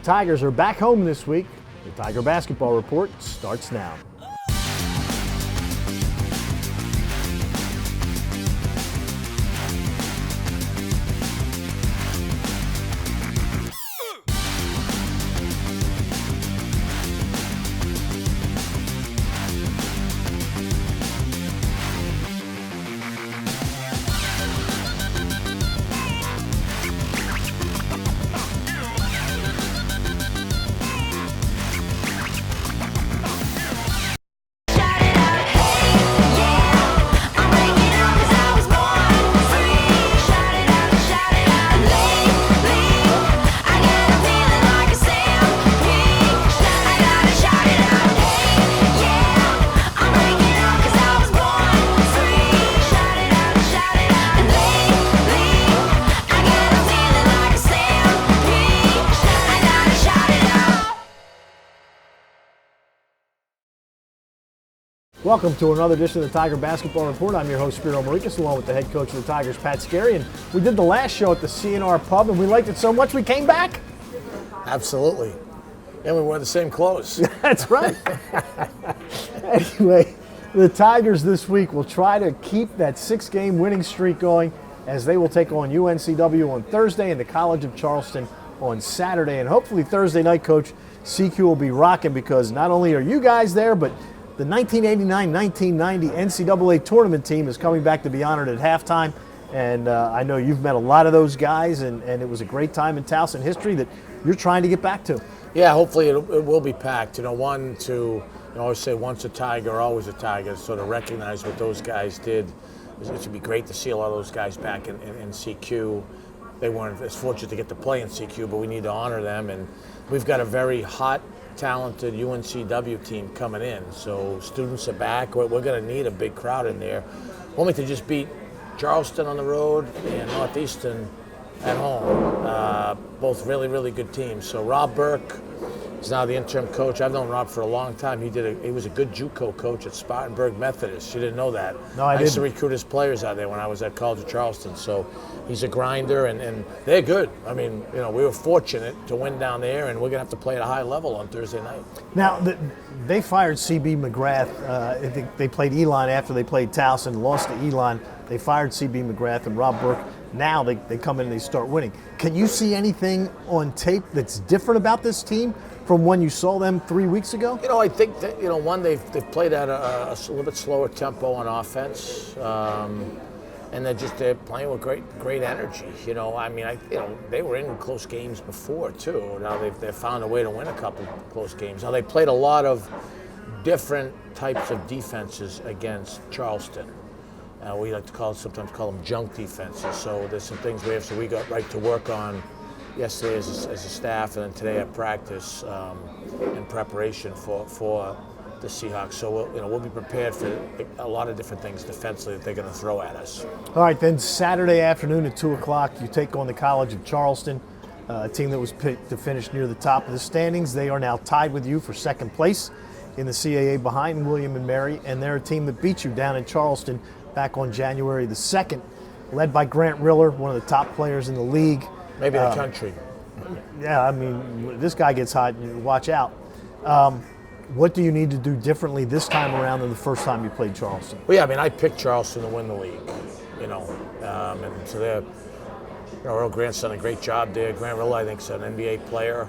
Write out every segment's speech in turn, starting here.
Tigers are back home this week. The Tiger Basketball Report starts now. Welcome to another edition of the Tiger Basketball Report. I'm your host, Spiro Marikas, along with the head coach of the Tigers, Pat Skerry. And we did the last show at the CNR Pub, and we liked it so much we came back. Absolutely. And we wore the same clothes. That's right. Anyway, the Tigers this week will try to keep that 6-game winning streak going as they will take on UNCW on Thursday and the College of Charleston on Saturday. And hopefully Thursday night, Coach, CQ will be rocking because not only are you guys there, but the 1989-1990 NCAA tournament team is coming back to be honored at halftime, and I know you've met a lot of those guys, and it was a great time in Towson history that you're trying to get back to. Yeah, hopefully it will be packed. You know, I always say once a Tiger, always a Tiger, sort of recognize what those guys did. It should be great to see a lot of those guys back in CQ. They weren't as fortunate to get to play in CQ, but we need to honor them, and we've got a very hot, talented UNCW team coming in, so students are back. We're going to need a big crowd in there. Wilmington just beat Charleston on the road and Northeastern at home. Both really, really good teams. So Rob Burke is now the interim coach. I've known Rob for a long time. He was a good JUCO coach at Spartanburg Methodist. You didn't know that. No, I didn't. Used to recruit his players out there when I was at College of Charleston. So he's a grinder, and they're good. I mean, you know, we were fortunate to win down there, and we're going to have to play at a high level on Thursday night. Now, they fired CB McGrath. I think they played Elon after they played Towson, lost to Elon. They fired CB McGrath and Rob Burke. Now they come in and they start winning. Can you see anything on tape that's different about this team from when you saw them 3 weeks ago? You know, I think that, one, they've played at a little bit slower tempo on offense. And they're playing with great energy. You know, I mean, they were in close games before too. Now they've found a way to win a couple close games. Now they played a lot of different types of defenses against Charleston. We like to sometimes call them junk defenses. So there's some things we got right to work on yesterday as a staff, and then today at practice in preparation for the Seahawks. So we'll be prepared for a lot of different things defensively that they're going to throw at us. All right, then Saturday afternoon at 2 o'clock, you take on the College of Charleston, a team that was picked to finish near the top of the standings. They are now tied with you for second place in the CAA behind William and Mary, and they're a team that beat you down in Charleston back on January the 2nd, led by Grant Riller, one of the top players in the league. Maybe the country. Yeah, I mean, this guy gets hot, and watch out. What do you need to do differently this time around than the first time you played Charleston? Well, yeah, I mean, I picked Charleston to win the league, and so they're, Earl Grant's done a great job there. Grant Rilla, I think, is an NBA player.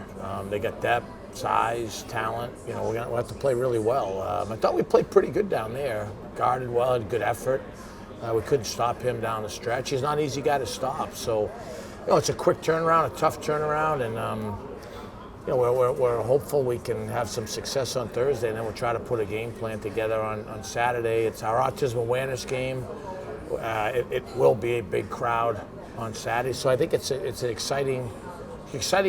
They got depth, size, talent. We'll have to play really well. I thought we played pretty good down there. Guarded well, had good effort. We couldn't stop him down the stretch. He's not an easy guy to stop. So, it's a quick turnaround, a tough turnaround, and we're hopeful we can have some success on Thursday, and then we'll try to put a game plan together on Saturday. It's our autism awareness game. It will be a big crowd on Saturday, so I think it's an exciting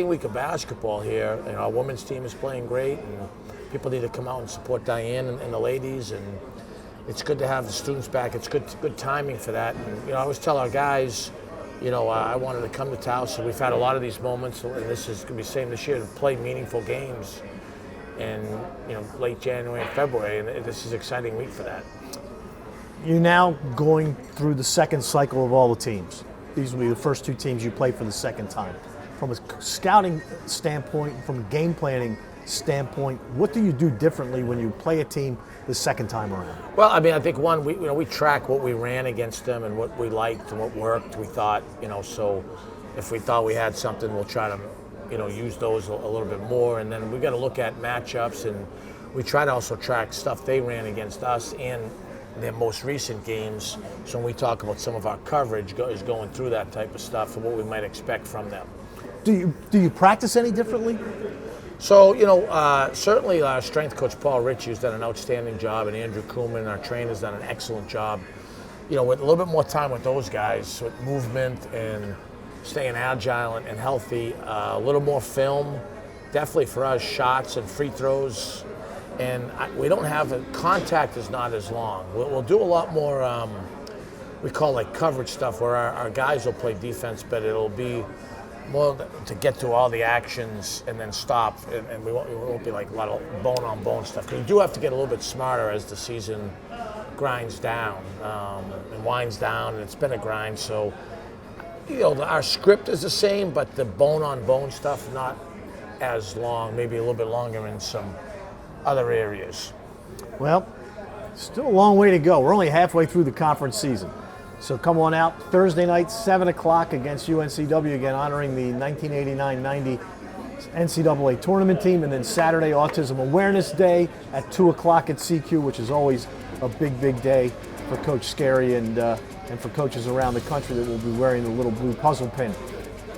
week of basketball here. And our women's team is playing great, and people need to come out and support Diane and the ladies. And it's good to have the students back. It's good timing for that. And I always tell our guys, I wanted to come to Towson. We've had a lot of these moments, and this is going to be the same this year, to play meaningful games in late January and February, and this is an exciting week for that. You're now going through the second cycle of all the teams. These will be the first two teams you play for the second time. from a scouting standpoint, from a game planning standpoint, what do you do differently when you play a team the second time around? Well, I mean, I think one, we track what we ran against them and what we liked and what worked. We thought, so if we thought we had something, we'll try to, use those a little bit more. And then we got to look at matchups, and we try to also track stuff they ran against us and their most recent games. So when we talk about some of our coverage, is going through that type of stuff and what we might expect from them. Do you practice any differently? So, certainly our strength coach, Paul Ritchie, has done an outstanding job, and Andrew Kuhlman, our trainer, has done an excellent job. With a little bit more time with those guys, with movement and staying agile and healthy, a little more film, definitely for us, shots and free throws. And we don't have contact is not as long. We'll do a lot more, we call like coverage stuff, where our guys will play defense, but it'll be more to get to all the actions and then stop, and we won't be like a lot of bone-on-bone stuff. Because we do have to get a little bit smarter as the season grinds down and winds down, and it's been a grind. So, our script is the same, but the bone-on-bone stuff not as long, maybe a little bit longer in some other areas. Well, still a long way to go. We're only halfway through the conference season. So come on out Thursday night, 7 o'clock against UNCW, again honoring the 1989-90 NCAA tournament team. And then Saturday, Autism Awareness Day at 2 o'clock at CQ, which is always a big, big day for Coach Scary and for coaches around the country that will be wearing the little blue puzzle pin.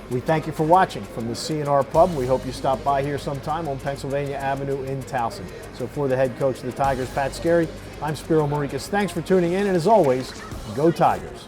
We thank you for watching from the CNR Pub. We hope you stop by here sometime on Pennsylvania Avenue in Towson. So for the head coach of the Tigers, Pat Scary, I'm Spiro Marikas. Thanks for tuning in, and as always, go Tigers.